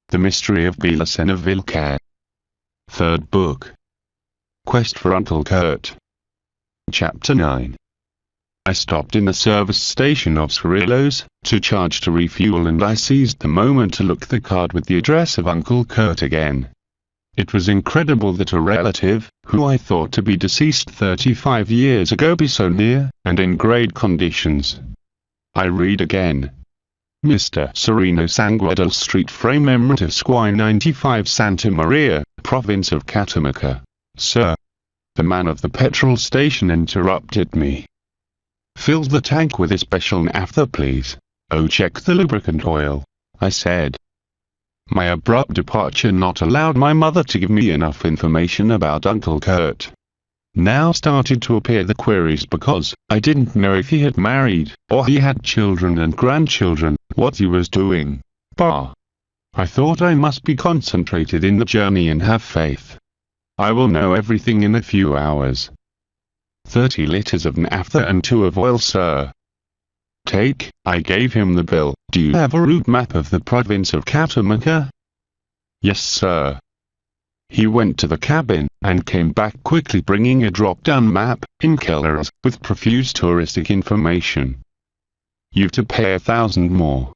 The Mystery of BELICENA VILLCA. Third Book. Quest for Uncle Kurt. Chapter 9. I stopped in the service station of Cirillo's, to charge to refuel, and I seized the moment to look the card with the address of Uncle Kurt again. It was incredible that a relative, who I thought to be deceased 35 years ago, be so near, and in great conditions. I read again. Mr. Sereno Sanguedel Street, Frame Emeritus Squire 95, Santa Maria, Province of Catamarca. Sir. The man of the petrol station interrupted me. Fill the tank with a special naphtha, please. Oh, check the lubricant oil, I said. My abrupt departure not allowed my mother to give me enough information about Uncle Kurt. Now started to appear the queries, because I didn't know if he had married, or he had children and grandchildren, what he was doing. Bah! I thought I must be concentrated in the journey and have faith. I will know everything in a few hours. 30 liters of naphtha and 2 of oil, sir. Take. I gave him the bill. Do you have a route map of the province of Catamarca? Yes, sir. He went to the cabin, and came back quickly bringing a drop-down map, in colors, with profuse touristic information. You've to pay 1,000 more.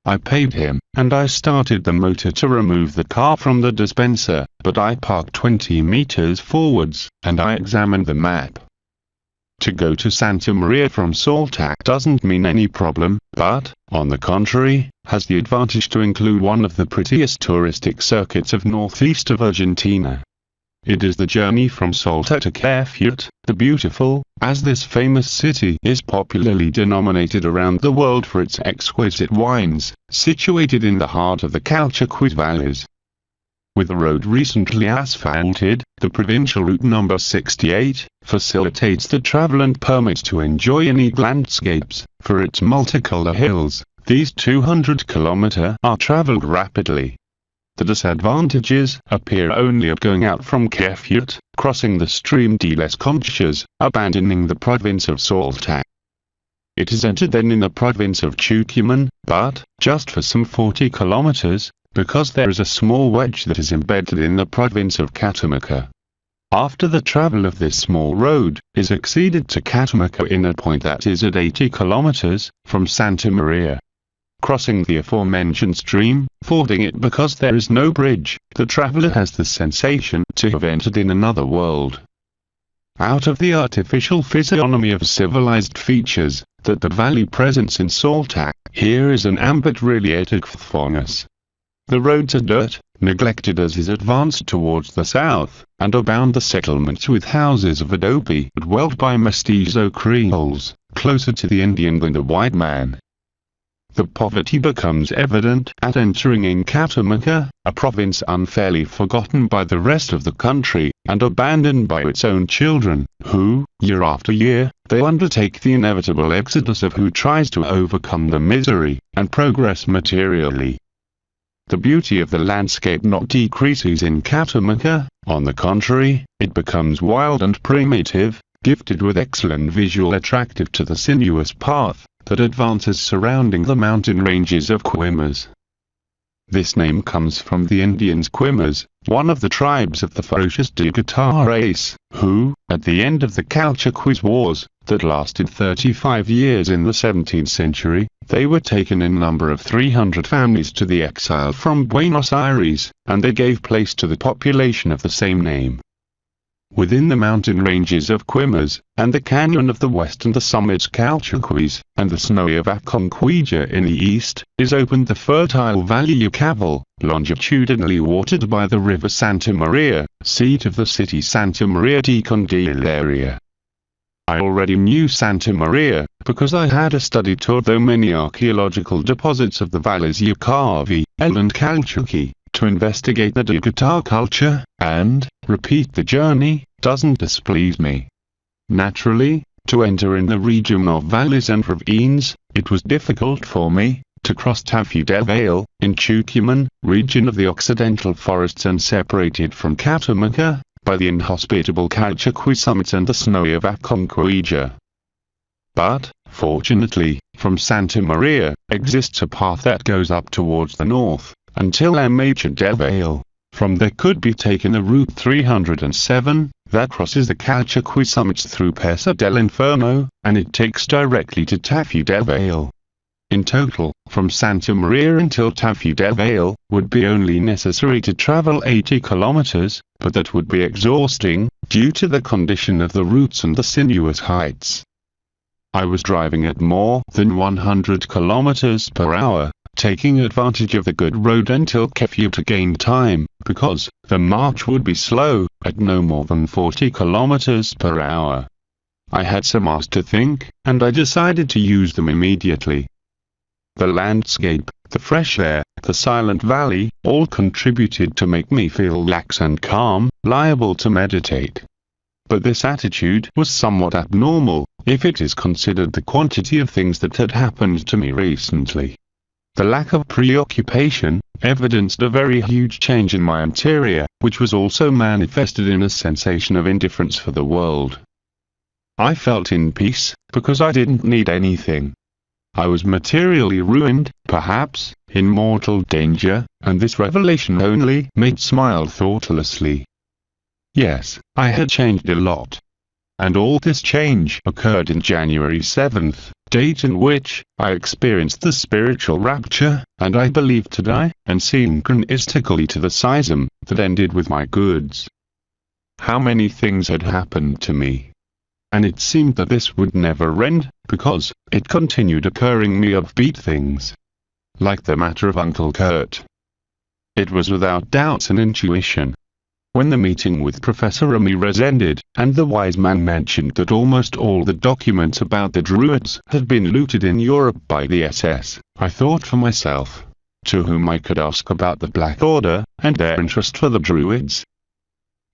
I paid him, and I started the motor to remove the car from the dispenser, but I parked 20 meters forwards, and I examined the map. To go to Santa Maria from Saltac doesn't mean any problem, but, on the contrary, has the advantage to include one of the prettiest touristic circuits of northeast of Argentina. It is the journey from Salta to Cafiat, the beautiful, as this famous city is popularly denominated around the world for its exquisite wines, situated in the heart of the Calchaquí valleys. With the road recently asphalted, the provincial route number 68 facilitates the travel and permits to enjoy unique landscapes. For its multicolor hills, these 200 km are traveled rapidly. The disadvantages appear only at going out from Cafiat, crossing the stream de las Conchas, abandoning the province of Saltac. It is entered then in the province of Tucumán, but just for some 40 kilometers, because there is a small wedge that is embedded in the province of Catamarca. After the travel of this small road is exceeded to Catamarca in a point that is at 80 kilometers from Santa Maria. Crossing the aforementioned stream, fording it because there is no bridge, the traveler has the sensation to have entered in another world. Out of the artificial physiognomy of civilized features that the valley presents in Saltac, here is an ambit reliated faunus. The roads are dirt, neglected as is advanced towards the south, and abound the settlements with houses of adobe dwelt by mestizo Creoles, closer to the Indian than the white man. The poverty becomes evident at entering in Catamarca, a province unfairly forgotten by the rest of the country, and abandoned by its own children, who, year after year, they undertake the inevitable exodus of who tries to overcome the misery, and progress materially. The beauty of the landscape not decreases in Catamarca, on the contrary, it becomes wild and primitive, gifted with excellent visual attractive to the sinuous path that advances surrounding the mountain ranges of Quimas. This name comes from the Indians Quimas, one of the tribes of the ferocious Digata race, who, at the end of the Calchaquís Wars, that lasted 35 years in the 17th century, they were taken in number of 300 families to the exile from Buenos Aires, and they gave place to the population of the same name. Within the mountain ranges of Quimas, and the canyon of the west and the summits Calchaquís, and the snowy of Aconcagua in the east, is opened the fertile valley Ucaval, longitudinally watered by the river Santa Maria, seat of the city Santa Maria de Candelaria. I already knew Santa Maria, because I had a study tour through many archaeological deposits of the valleys Ucaví, and Calchaquí, to investigate the Digata culture, and repeat the journey doesn't displease me. Naturally, to enter in the region of valleys and ravines, it was difficult for me to cross Tafí del Vale, in Tucumán, region of the occidental forests and separated from Catamarca by the inhospitable Calchaquí summits and the snowy of Aconcagua. But, fortunately, from Santa Maria, exists a path that goes up towards the north, until a major derail. From there could be taken a route 307, that crosses the Calchaquí summits through Pesa del Inferno, and it takes directly to Tafí del Vale. In total, from Santa Maria until Tafí del Vale, would be only necessary to travel 80 kilometers, but that would be exhausting, due to the condition of the routes and the sinuous heights. I was driving at more than 100 kilometers per hour, taking advantage of the good road until Keffi to gain time, because the march would be slow, at no more than 40 kilometers per hour. I had some hours to think, and I decided to use them immediately. The landscape, the fresh air, the silent valley, all contributed to make me feel lax and calm, liable to meditate. But this attitude was somewhat abnormal, if it is considered the quantity of things that had happened to me recently. The lack of preoccupation evidenced a very huge change in my interior, which was also manifested in a sensation of indifference for the world. I felt in peace, because I didn't need anything. I was materially ruined, perhaps, in mortal danger, and this revelation only made smile thoughtlessly. Yes, I had changed a lot. And all this change occurred in January 7th, date in which I experienced the spiritual rapture, and I believed to die, and synchronistically to the schism that ended with my goods. How many things had happened to me. And it seemed that this would never end, because it continued occurring me upbeat things. Like the matter of Uncle Kurt. It was without doubt an intuition. When the meeting with Professor Ramirez ended, and the wise man mentioned that almost all the documents about the Druids had been looted in Europe by the SS, I thought for myself, to whom I could ask about the Black Order, and their interest for the Druids.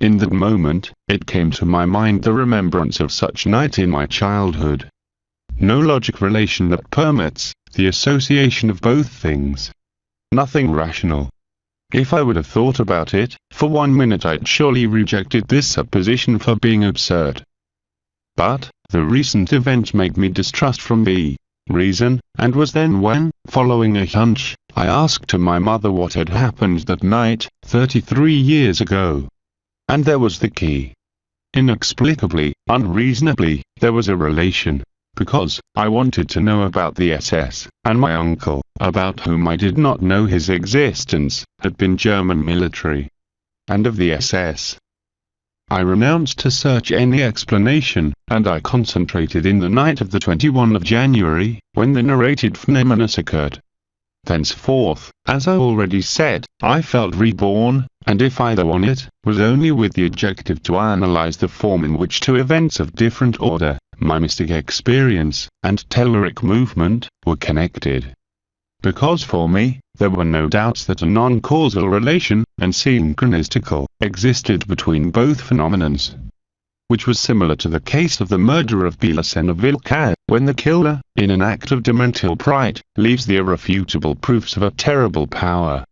In that moment, it came to my mind the remembrance of such night in my childhood. No logic relation that permits the association of both things. Nothing rational. If I would have thought about it, for 1 minute I'd surely rejected this supposition for being absurd. But, the recent events made me distrust from the reason, and was then when, following a hunch, I asked my mother what had happened that night, 33 years ago. And there was the key. Inexplicably, unreasonably, there was a relation. Because I wanted to know about the SS, and my uncle, about whom I did not know his existence, had been German military. And of the SS. I renounced to search any explanation, and I concentrated in the night of the 21st of January, when the narrated phenomenon occurred. Thenceforth, as I already said, I felt reborn, and if I thought on it, was only with the objective to analyze the form in which two events of different order, my mystic experience, and telluric movement, were connected. Because for me, there were no doubts that a non-causal relation, and synchronistical, existed between both phenomenons. Which was similar to the case of the murder of BELICENA VILLCA, when the killer, in an act of demental pride, leaves the irrefutable proofs of a terrible power.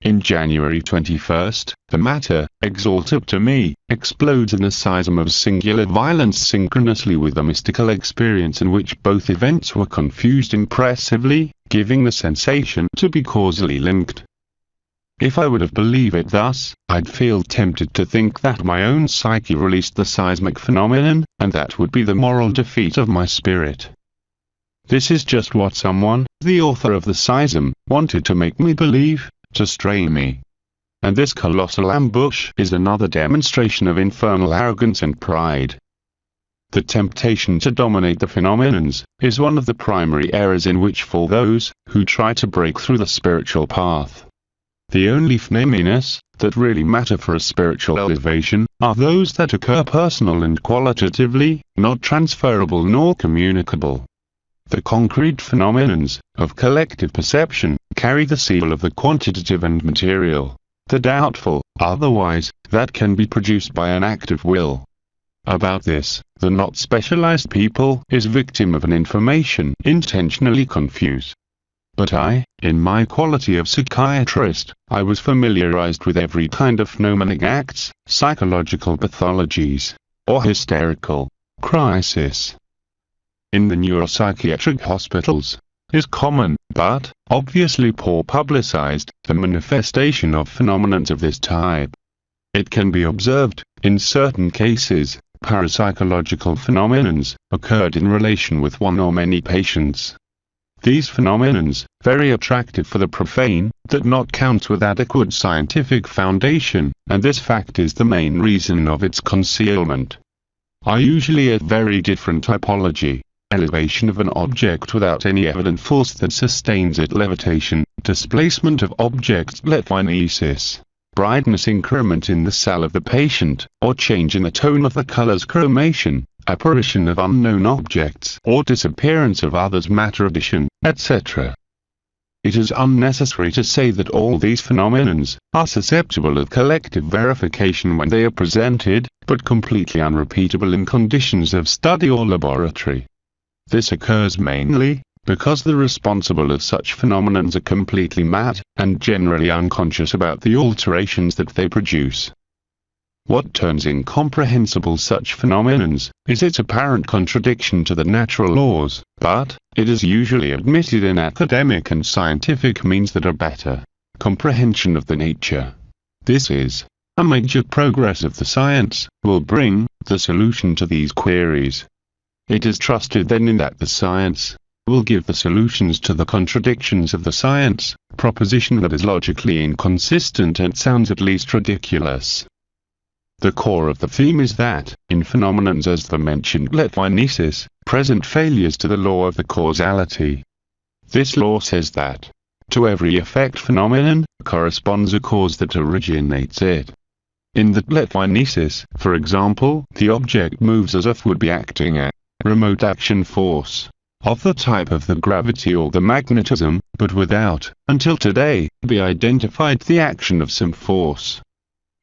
In January 21st, the matter, exalted to me, explodes in a schism of singular violence synchronously with a mystical experience in which both events were confused impressively, giving the sensation to be causally linked. If I would have believed it thus, I'd feel tempted to think that my own psyche released the seismic phenomenon, and that would be the moral defeat of my spirit. This is just what someone, the author of the schism, wanted to make me believe, to stray me. And this colossal ambush is another demonstration of infernal arrogance and pride. The temptation to dominate the phenomenons is one of the primary errors in which fall those who try to break through the spiritual path. The only phenomena that really matter for a spiritual elevation are those that occur personal and qualitatively, not transferable nor communicable. The concrete phenomenons of collective perception carry the seal of the quantitative and material. The doubtful, otherwise, that can be produced by an active will. About this, the not specialized people is victim of an information intentionally confused. But I, in my quality of psychiatrist, I was familiarized with every kind of phenomenon acts, psychological pathologies, or hysterical crisis. In the neuropsychiatric hospitals, is common, but obviously poor publicized, the manifestation of phenomena of this type. It can be observed, in certain cases, parapsychological phenomena occurred in relation with one or many patients. These phenomena, very attractive for the profane, that not count with adequate scientific foundation, and this fact is the main reason of its concealment, are usually a very different typology: elevation of an object without any evident force that sustains it, levitation, displacement of objects, telekinesis, brightness increment in the cell of the patient, or change in the tone of the colors, chromation, apparition of unknown objects, or disappearance of others, matter addition, etc. It is unnecessary to say that all these phenomena are susceptible of collective verification when they are presented, but completely unrepeatable in conditions of study or laboratory. This occurs mainly because the responsible of such phenomena are completely mad, and generally unconscious about the alterations that they produce. What turns incomprehensible such phenomena is its apparent contradiction to the natural laws, but it is usually admitted in academic and scientific means that a better comprehension of the nature, this is, a major progress of the science, will bring the solution to these queries. It is trusted then in that the science will give the solutions to the contradictions of the science, proposition that is logically inconsistent and sounds at least ridiculous. The core of the theme is that, in phenomena as the mentioned telekinesis, present failures to the law of the causality. This law says that, to every effect phenomenon, corresponds a cause that originates it. In the telekinesis, for example, the object moves as if would be acting a remote action force, of the type of the gravity or the magnetism, but without, until today, be identified the action of some force.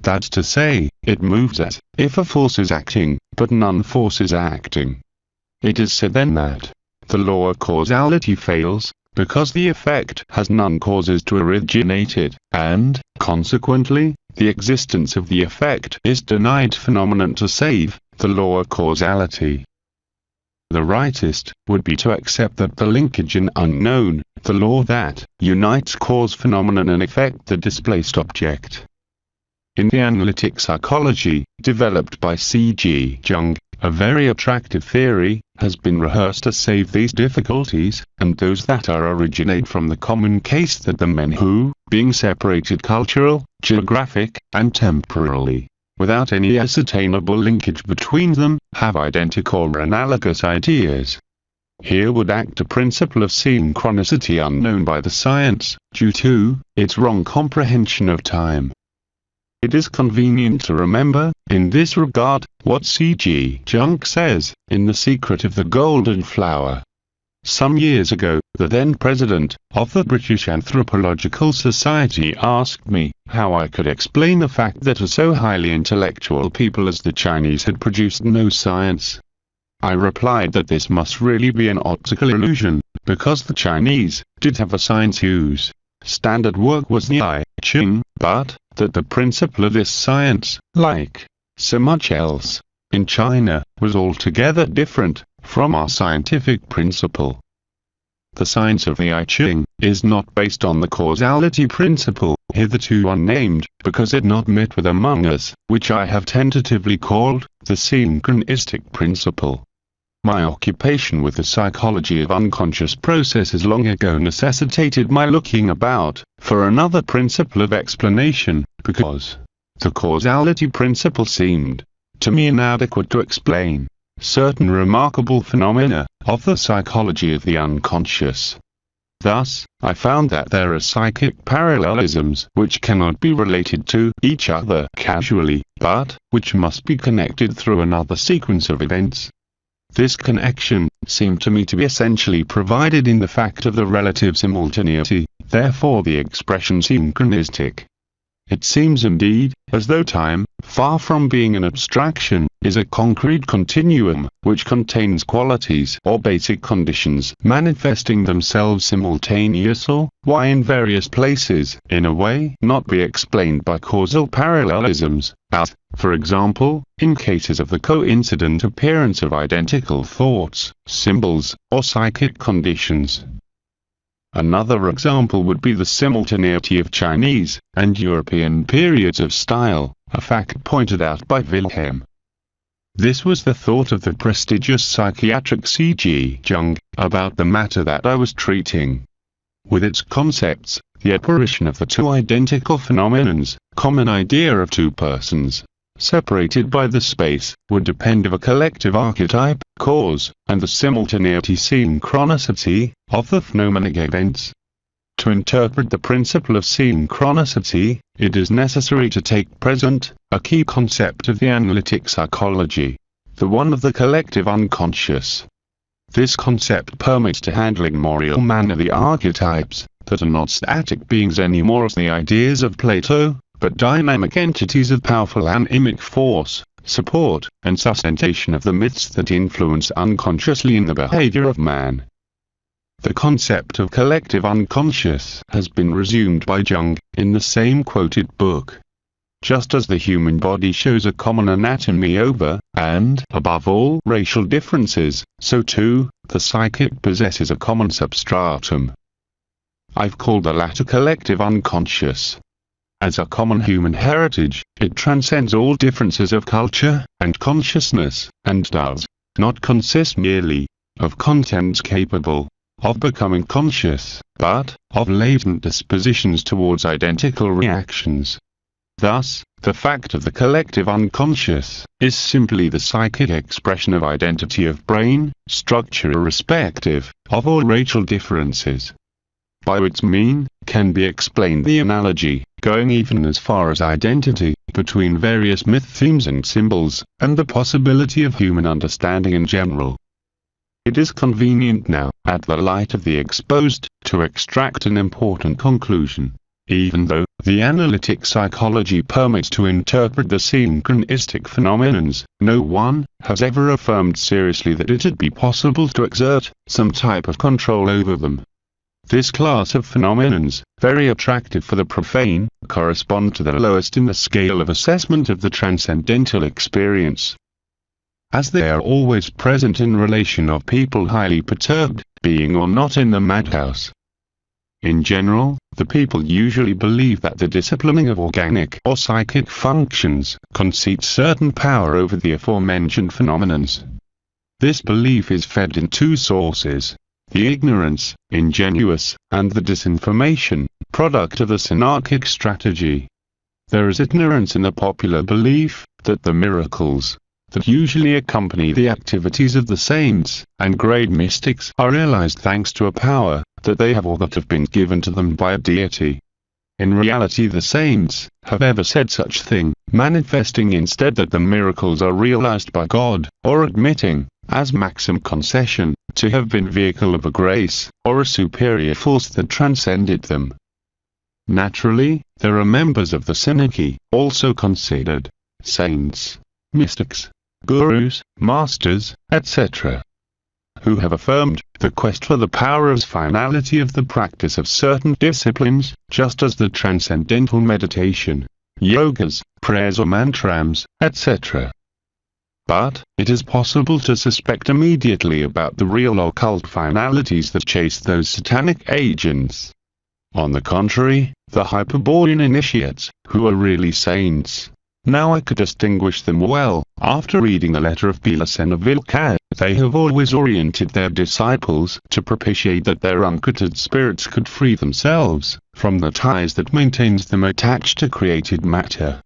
That's to say, it moves as if a force is acting, but none force is acting. It is said then that the law of causality fails, because the effect has none causes to originate it, and, consequently, the existence of the effect is denied phenomenon to save the law of causality. The rightest would be to accept that the linkage in unknown, the law that unites cause phenomenon and effect the displaced object. In the analytic psychology, developed by C.G. Jung, a very attractive theory has been rehearsed to save these difficulties, and those that originate from the common case that the men who, being separated cultural, geographic, and temporally, without any ascertainable linkage between them, have identical or analogous ideas. Here would act a principle of synchronicity unknown by the science, due to its wrong comprehension of time. It is convenient to remember, in this regard, what C.G. Jung says, in The Secret of the Golden Flower. Some years ago, the then president of the British Anthropological Society asked me how I could explain the fact that a so highly intellectual people as the Chinese had produced no science. I replied that this must really be an optical illusion, because the Chinese did have a science whose standard work was the I Ching, but that the principle of this science, like so much else in China, was altogether different from our scientific principle. The science of the I Ching is not based on the causality principle, hitherto unnamed, because it not met with among us, which I have tentatively called the synchronistic principle. My occupation with the psychology of unconscious processes long ago necessitated my looking about for another principle of explanation, because the causality principle seemed to me inadequate to explain certain remarkable phenomena of the psychology of the unconscious. Thus, I found that there are psychic parallelisms which cannot be related to each other casually, but which must be connected through another sequence of events. This connection seemed to me to be essentially provided in the fact of the relative simultaneity, therefore the expression synchronistic. It seems indeed, as though time, far from being an abstraction, is a concrete continuum, which contains qualities or basic conditions manifesting themselves simultaneously, why in various places, in a way not be explained by causal parallelisms, as, for example, in cases of the coincident appearance of identical thoughts, symbols, or psychic conditions. Another example would be the simultaneity of Chinese and European periods of style, a fact pointed out by Wilhelm. This was the thought of the prestigious psychiatric C.G. Jung about the matter that I was treating. With its concepts, the apparition of the two identical phenomenons, common idea of two persons, separated by the space, would depend of a collective archetype, cause, and the simultaneity synchronicity of the phenomenon events. To interpret the principle of synchronicity, it is necessary to take present, a key concept of the analytic psychology, the one of the collective unconscious. This concept permits to handle in more real manner the archetypes, that are not static beings anymore as the ideas of Plato, but dynamic entities of powerful animic force, support, and sustentation of the myths that influence unconsciously in the behavior of man. The concept of collective unconscious has been resumed by Jung, in the same quoted book. Just as the human body shows a common anatomy over, and above all racial differences, so too, the psychic possesses a common substratum. I've called the latter collective unconscious. As a common human heritage, it transcends all differences of culture and consciousness, and does not consist merely of contents capable of becoming conscious, but of latent dispositions towards identical reactions. Thus, the fact of the collective unconscious is simply the psychic expression of identity of brain structure irrespective of all racial differences. By its mean, can be explained the analogy, going even as far as identity, between various myth themes and symbols, and the possibility of human understanding in general. It is convenient now, at the light of the exposed, to extract an important conclusion. Even though the analytic psychology permits to interpret the synchronistic phenomenons, no one has ever affirmed seriously that it would be possible to exert some type of control over them. This class of phenomenons, very attractive for the profane, correspond to the lowest in the scale of assessment of the transcendental experience. As they are always present in relation of people highly perturbed, being or not in the madhouse. In general, the people usually believe that the disciplining of organic or psychic functions concedes certain power over the aforementioned phenomenons. This belief is fed in two sources: the ignorance, ingenuous, and the disinformation, product of the synarchic strategy. There is ignorance in the popular belief that the miracles that usually accompany the activities of the saints and great mystics are realized thanks to a power that they have or that have been given to them by a deity. In reality, the saints have ever said such thing, manifesting instead that the miracles are realized by God, or admitting, as maxim concession, to have been vehicle of a grace, or a superior force that transcended them. Naturally, there are members of the synarchy, also considered saints, mystics, gurus, masters, etc., who have affirmed the quest for the power as finality of the practice of certain disciplines, just as the transcendental meditation, yogas, prayers or mantrams, etc. But it is possible to suspect immediately about the real occult finalities that chase those satanic agents. On the contrary, the Hyperborean initiates, who are really saints, now I could distinguish them well, after reading the letter of BELICENA VILLCA. They have always oriented their disciples to propitiate that their uncreated spirits could free themselves from the ties that maintains them attached to created matter.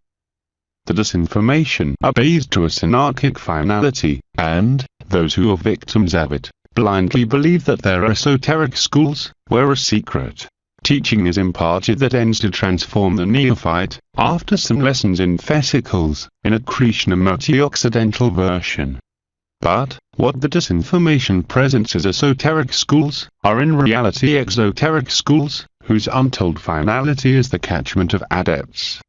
The disinformation obeys to a synarchic finality, and those who are victims of it blindly believe that there are esoteric schools where a secret teaching is imparted that ends to transform the neophyte, after some lessons in vesicles, in a Krishnamurti Occidental version. But what the disinformation presents as esoteric schools are in reality exoteric schools, whose untold finality is the catchment of adepts.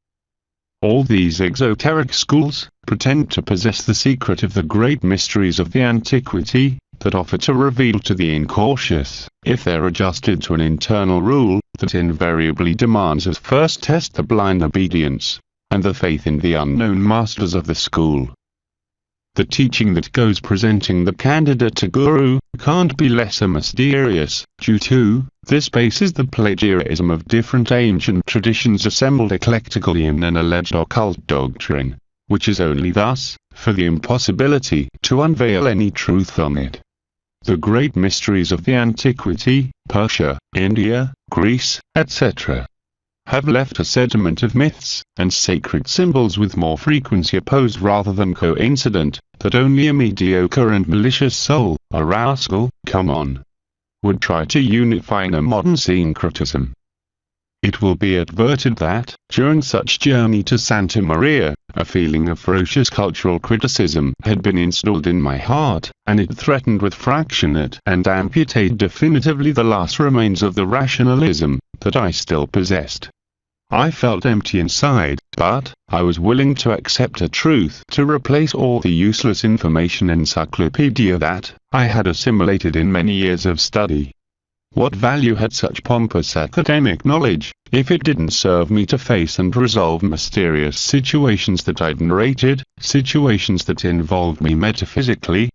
All these exoteric schools pretend to possess the secret of the great mysteries of the antiquity, that offer to reveal to the incautious, if they're adjusted to an internal rule that invariably demands as first test the blind obedience and the faith in the unknown masters of the school. the teaching that goes presenting the candidate to Guru can't be less mysterious, due to, this bases the plagiarism of different ancient traditions assembled eclectically in an alleged occult doctrine, which is only thus, for the impossibility to unveil any truth from it. The great mysteries of the antiquity, Persia, India, Greece, etc., have left a sediment of myths and sacred symbols with more frequency opposed rather than coincident, that only a mediocre and malicious soul, a rascal, come on, would try to unify in a modern syncretism. It will be adverted that, during such journey to Santa Maria, a feeling of ferocious cultural criticism had been installed in my heart, and it threatened with fractionate and amputate definitively the last remains of the rationalism that I still possessed. I felt empty inside, but I was willing to accept a truth to replace all the useless information encyclopedia that I had assimilated in many years of study. What value had such pompous academic knowledge, if it didn't serve me to face and resolve mysterious situations that I'd narrated, situations that involved me metaphysically?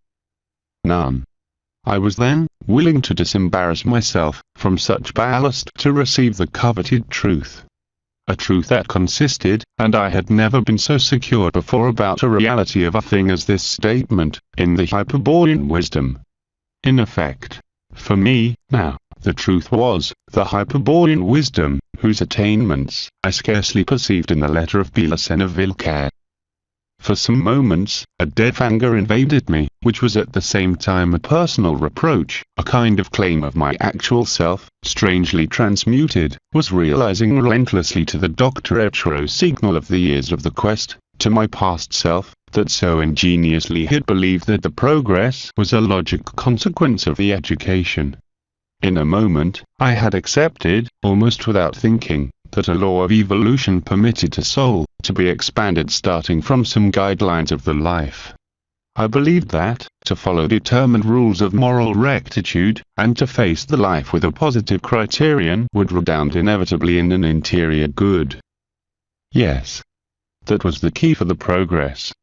None. I was then willing to disembarrass myself from such ballast to receive the coveted truth. A truth that consisted, and I had never been so secure before about a reality of a thing as this statement, in the Hyperborean wisdom. In effect, for me, now, the truth was, the Hyperborean wisdom, whose attainments I scarcely perceived in the letter of BELICENA VILLCA. For some moments, a deaf anger invaded me, which was at the same time a personal reproach, a kind of claim of my actual self, strangely transmuted, was realizing relentlessly to the doctoretro signal of the years of the quest, to my past self, that so ingeniously had believed that the progress was a logic consequence of the education. In a moment, I had accepted, almost without thinking, that a law of evolution permitted a soul to be expanded starting from some guidelines of the life. I believed that, to follow determined rules of moral rectitude, and to face the life with a positive criterion would redound inevitably in an interior good. Yes. That was the key for the progress.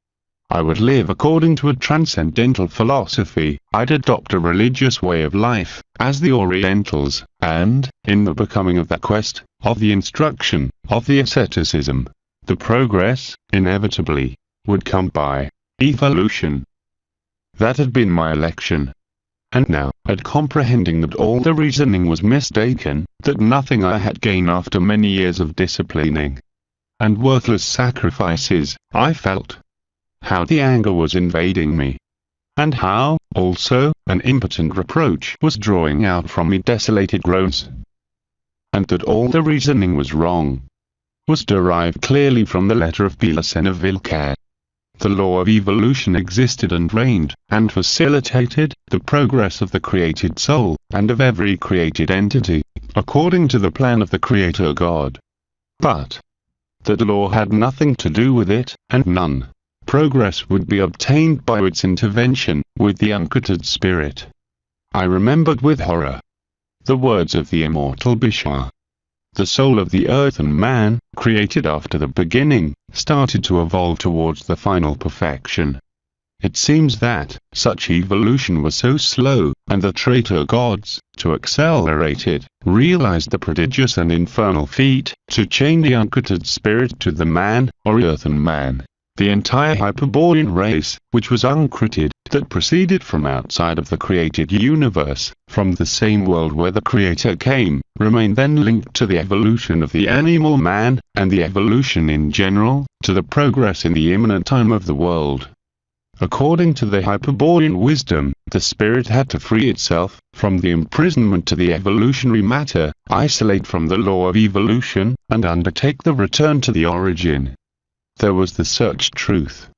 I would live according to a transcendental philosophy, I'd adopt a religious way of life, as the Orientals, and, in the becoming of that quest, of the instruction, of the asceticism, the progress, inevitably, would come by evolution. That had been my election. And now, at comprehending that all the reasoning was mistaken, that nothing I had gained after many years of disciplining and worthless sacrifices, I felt how the anger was invading me, and how, also, an impotent reproach was drawing out from me desolated groans. And that all the reasoning was wrong, was derived clearly from the letter of BELICENA VILLCA. The law of evolution existed and reigned, and facilitated, the progress of the created soul, and of every created entity, according to the plan of the Creator God. But that law had nothing to do with it, and none progress would be obtained by its intervention, with the uncreated spirit. I remembered with horror the words of the immortal Bishar. The soul of the earth and man, created after the beginning, started to evolve towards the final perfection. It seems that such evolution was so slow, and the traitor gods, to accelerate it, realized the prodigious and infernal feat, to chain the uncreated spirit to the man, or earthen man. The entire Hyperborean race, which was uncreated, that proceeded from outside of the created universe, from the same world where the Creator came, remained then linked to the evolution of the animal man, and the evolution in general, to the progress in the imminent time of the world. According to the Hyperborean wisdom, the spirit had to free itself from the imprisonment to the evolutionary matter, isolate from the law of evolution, and undertake the return to the origin. There was the searched truth.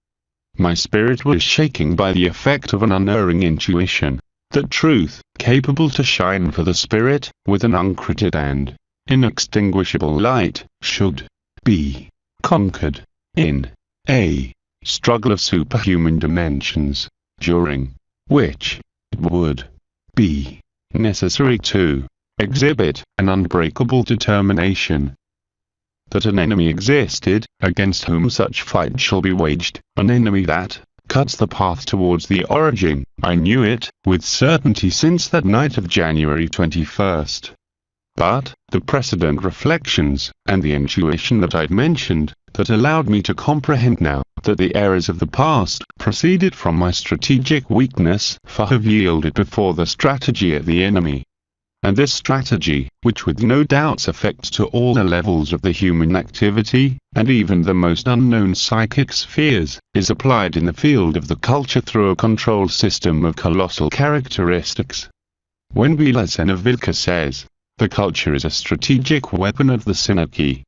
My spirit was shaking by the effect of an unerring intuition, that truth, capable to shine for the spirit, with an uncreated and inextinguishable light, should be conquered in a struggle of superhuman dimensions, during which it would be necessary to exhibit an unbreakable determination that an enemy existed, against whom such fight shall be waged, an enemy that, cuts the path towards the origin. I knew it, with certainty since that night of January 21st. But, the precedent reflections, and the intuition that I'd mentioned, that allowed me to comprehend now, that the errors of the past, proceeded from my strategic weakness, for have yielded before the strategy of the enemy. And this strategy, which with no doubts affects to all the levels of the human activity, and even the most unknown psychic spheres, is applied in the field of the culture through a control system of colossal characteristics. When VILLCA says, the culture is a strategic weapon of the synarchy,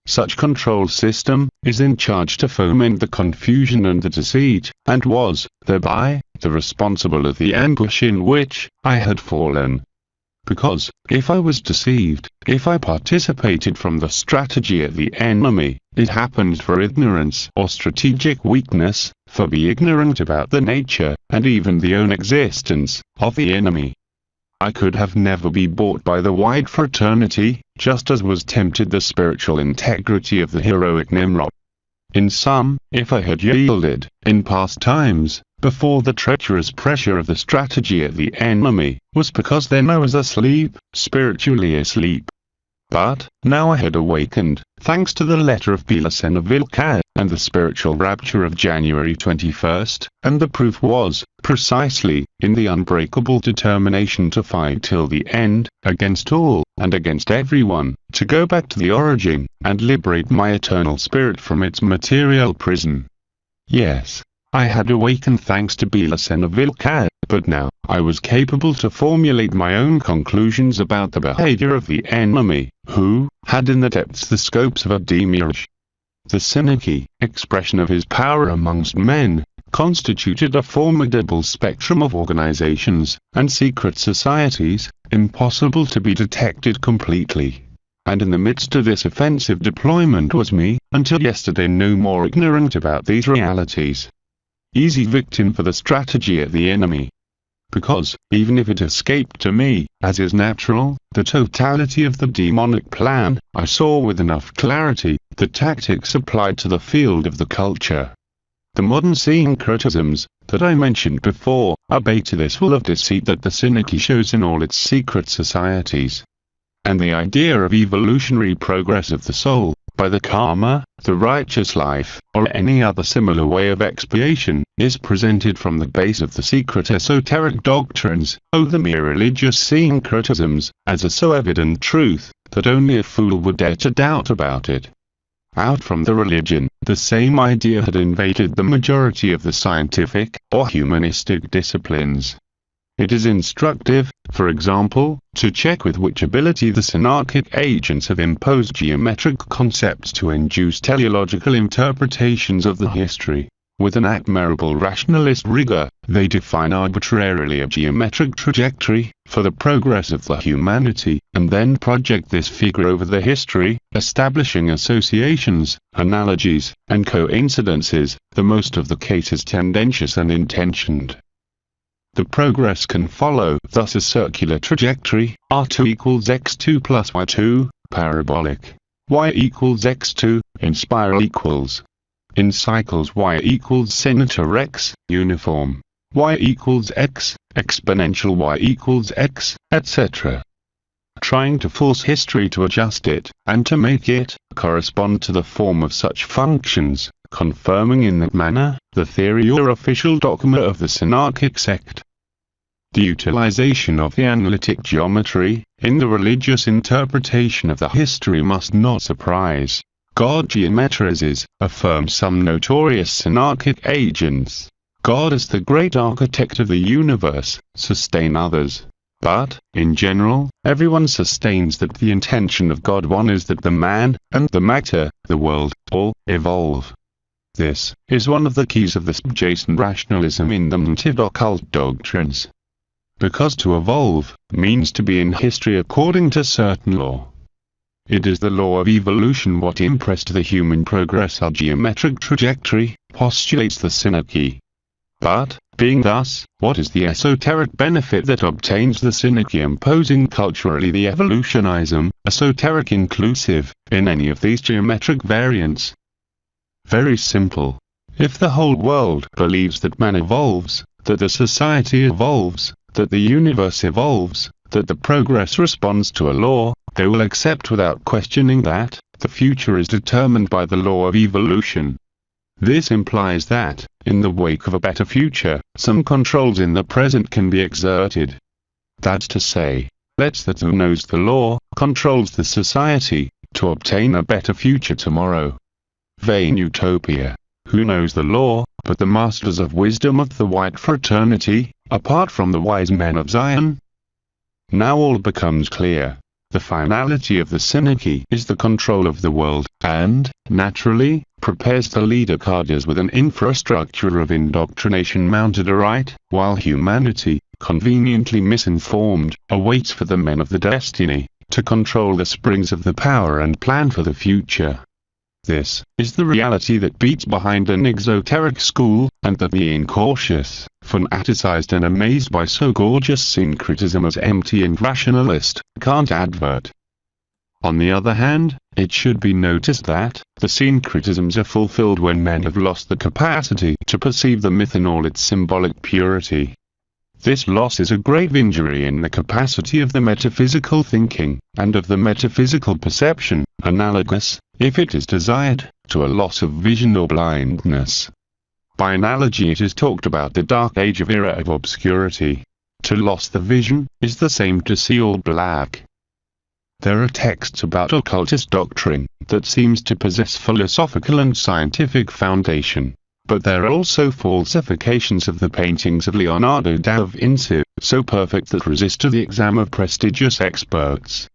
such control system is in charge to foment the confusion and the deceit, and was, thereby, the responsible of the ambush in which I had fallen. Because, if I was deceived, if I participated from the strategy of the enemy, it happened for ignorance or strategic weakness, for be ignorant about the nature, and even the own existence, of the enemy. I could have never be bought by the wide fraternity, just as was tempted the spiritual integrity of the heroic Nimrod. In sum, if I had yielded, in past times, before the treacherous pressure of the strategy of the enemy, was because then I was asleep, spiritually asleep. But, now I had awakened, thanks to the letter of VILLCA, and the spiritual rapture of January 21st, and the proof was, precisely, in the unbreakable determination to fight till the end, against all, and against everyone, to go back to the origin, and liberate my eternal spirit from its material prison. Yes, I had awakened thanks to VILLCA, but now, I was capable to formulate my own conclusions about the behavior of the enemy, who had in the depths the scopes of a demiurge. The synarchy, expression of his power amongst men, constituted a formidable spectrum of organizations, and secret societies, impossible to be detected completely. And in the midst of this offensive deployment was me, until yesterday no more ignorant about these realities. Easy victim for the strategy of the enemy. Because, even if it escaped to me, as is natural, the totality of the demonic plan, I saw with enough clarity, the tactics applied to the field of the culture. The modern syncretisms, that I mentioned before, are bait to this wall of deceit that the synarchy shows in all its secret societies. And the idea of evolutionary progress of the soul, by the karma, the righteous life, or any other similar way of expiation, is presented from the base of the secret esoteric doctrines, the mere religious syncretisms, as a so evident truth, that only a fool would dare to doubt about it. Out from the religion, the same idea had invaded the majority of the scientific, or humanistic disciplines. It is instructive, for example, to check with which ability the synarchic agents have imposed geometric concepts to induce teleological interpretations of the history. With an admirable rationalist rigor, they define arbitrarily a geometric trajectory, for the progress of the humanity, and then project this figure over the history, establishing associations, analogies, and coincidences, the most of the cases tendentious and intentioned. The progress can follow thus a circular trajectory, r2 equals x2 plus y2, parabolic, y equals x2, in spiral equals. In cycles y equals senator x, uniform, y equals x, exponential y equals x, etc. Trying to force history to adjust it, and to make it correspond to the form of such functions, confirming in that manner the theory or official dogma of the synarchic sect. The utilization of the analytic geometry in the religious interpretation of the history must not surprise. God geometrizes, affirm some notorious synarchic agents. God is the great architect of the universe, sustain others. But, in general, everyone sustains that the intention of God one is that the man, and the matter, the world, all, evolve. This is one of the keys of the subjacent rationalism in the mounted occult doctrines. Because to evolve, means to be in history according to certain law. It is the law of evolution what impressed the human progress our geometric trajectory, postulates the synarchy. But, being thus, what is the esoteric benefit that obtains the synarchy imposing culturally the evolutionism, esoteric inclusive, in any of these geometric variants? Very simple. If the whole world believes that man evolves, that the society evolves, that the universe evolves, that the progress responds to a law, they will accept without questioning that the future is determined by the law of evolution. This implies that, in the wake of a better future, some controls in the present can be exerted. That's to say, let's that who knows the law, controls the society, to obtain a better future tomorrow. Vain utopia. Who knows the law, but the masters of wisdom of the white fraternity, apart from the wise men of Zion? Now all becomes clear. The finality of the synarchy is the control of the world, and, naturally, prepares the leader cadres with an infrastructure of indoctrination mounted aright, while humanity, conveniently misinformed, awaits for the men of the destiny, to control the springs of the power and plan for the future. This is the reality that beats behind an exoteric school, and the being cautious, fanaticized and amazed by so gorgeous syncretism as empty and rationalist, can't advert. On the other hand, it should be noticed that the syncretisms are fulfilled when men have lost the capacity to perceive the myth in all its symbolic purity. This loss is a grave injury in the capacity of the metaphysical thinking, and of the metaphysical perception, analogous, if it is desired, to a loss of vision or blindness. By analogy it is talked about the dark age of era of obscurity. To lose the vision, is the same to see all black. There are texts about occultist doctrine, that seems to possess philosophical and scientific foundation. But there are also falsifications of the paintings of Leonardo da Vinci, so perfect that resist to the exam of prestigious experts.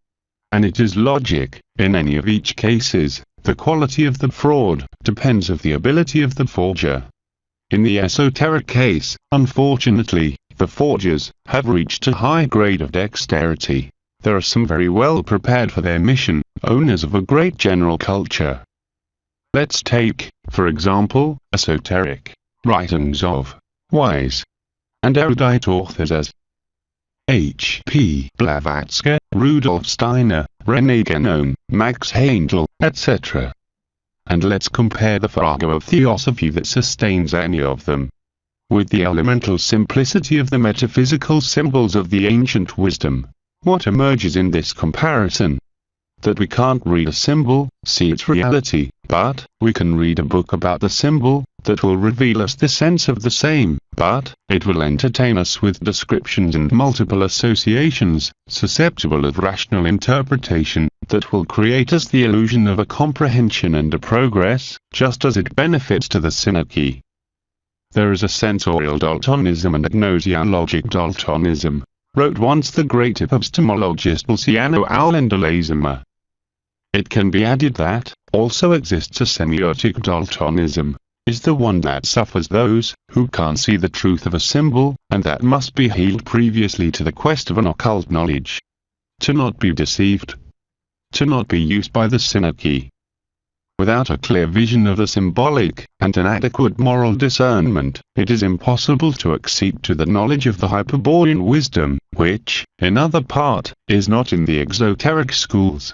And it is logic, in any of each cases, the quality of the fraud depends of the ability of the forger. In the esoteric case, unfortunately, the forgers have reached a high grade of dexterity. There are some very well prepared for their mission, owners of a great general culture. Let's take, for example, esoteric writings of wise and erudite authors as H. P. Blavatsky, Rudolf Steiner, René Guénon, Max Hengel, etc. And let's compare the farrago of theosophy that sustains any of them with the elemental simplicity of the metaphysical symbols of the ancient wisdom. What emerges in this comparison? That we can't read a symbol, see its reality, but we can read a book about the symbol, that will reveal us the sense of the same, but it will entertain us with descriptions and multiple associations, susceptible of rational interpretation, that will create us the illusion of a comprehension and a progress, just as it benefits to the synarchy. There is a sensorial Daltonism and a gnosiologic Daltonism, wrote once the great epistemologist Luciano Alendalazima. It can be added that, also exists a semiotic Daltonism, is the one that suffers those who can't see the truth of a symbol, and that must be healed previously to the quest of an occult knowledge. To not be deceived. To not be used by the synarchy. Without a clear vision of the symbolic, and an adequate moral discernment, it is impossible to accede to the knowledge of the Hyperborean wisdom, which, in other part, is not in the exoteric schools.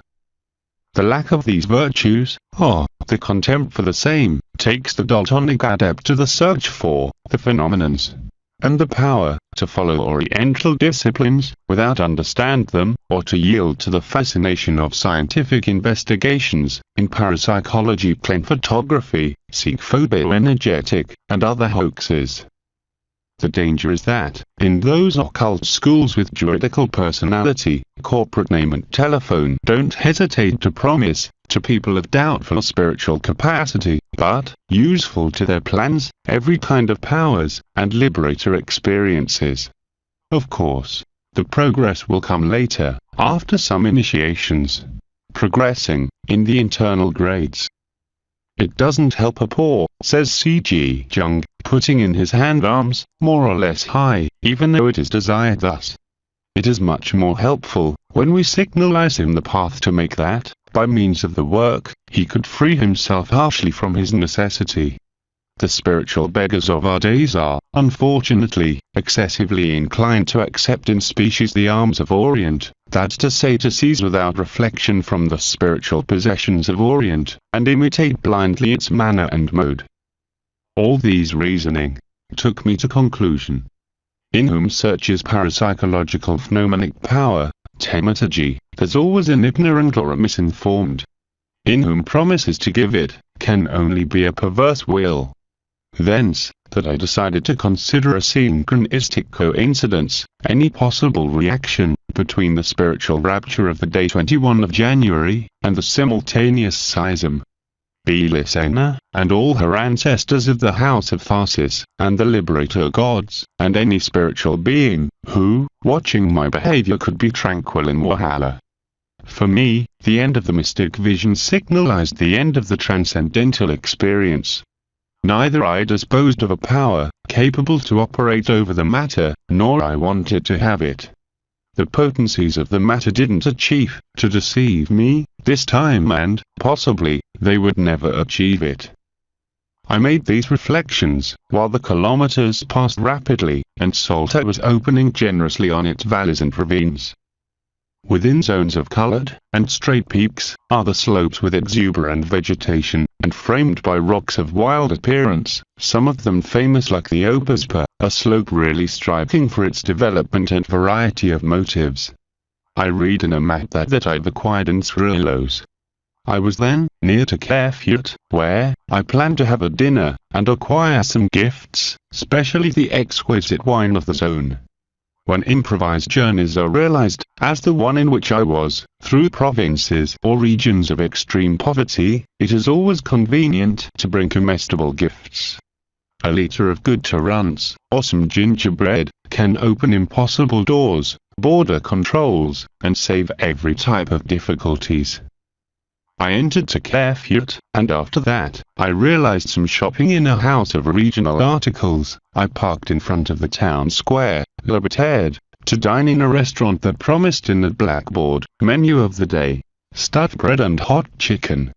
The lack of these virtues, or the contempt for the same, takes the Daltonic adept to the search for the phenomenons, and the power to follow Oriental disciplines without understand them, or to yield to the fascination of scientific investigations in parapsychology, plane photography, psychophoboenergetic, and other hoaxes. The danger is that, in those occult schools with juridical personality, corporate name and telephone don't hesitate to promise, to people of doubtful spiritual capacity, but useful to their plans, every kind of powers, and liberator experiences. Of course, the progress will come later, after some initiations. Progressing, in the internal grades. It doesn't help a poor, says C.G. Jung, putting in his hand arms, more or less high, even though it is desired thus. It is much more helpful, when we signalize him the path to make that, by means of the work, he could free himself harshly from his necessity. The spiritual beggars of our days are, unfortunately, excessively inclined to accept in species the alms of Orient, that's to say to seize without reflection from the spiritual possessions of Orient, and imitate blindly its manner and mode. All these reasoning took me to conclusion. In whom searches parapsychological phenomenon power, thaumaturgy, there's always an ignorant or a misinformed. In whom promises to give it, can only be a perverse will. Thence, that I decided to consider a synchronistic coincidence, any possible reaction, between the spiritual rapture of the day 21 of January, and the simultaneous schism. BELICENA, and all her ancestors of the House of Tharsis, and the liberator gods, and any spiritual being, who, watching my behavior could be tranquil in Wahala. For me, the end of the mystic vision signalized the end of the transcendental experience. Neither I disposed of a power, capable to operate over the matter, nor I wanted to have it. The potencies of the matter didn't achieve to deceive me, this time, and, possibly, they would never achieve it. I made these reflections, while the kilometers passed rapidly, and Salta was opening generously on its valleys and ravines. Within zones of colored and straight peaks are the slopes with exuberant vegetation, and framed by rocks of wild appearance, some of them famous like the Opaspa, a slope really striking for its development and variety of motives. I read in a map that I'd acquired in Srilos. I was then near to Kerfurt, where I planned to have a dinner and acquire some gifts, especially the exquisite wine of the zone. When improvised journeys are realized, as the one in which I was, through provinces or regions of extreme poverty, it is always convenient to bring comestible gifts. A liter of good Tarunts, or some gingerbread, can open impossible doors, border controls, and save every type of difficulties. I entered to Kerfurt, and after that, I realized some shopping in a house of regional articles. I parked in front of the town square, prepared to dine in a restaurant that promised in the blackboard menu of the day, stuffed bread and hot chicken.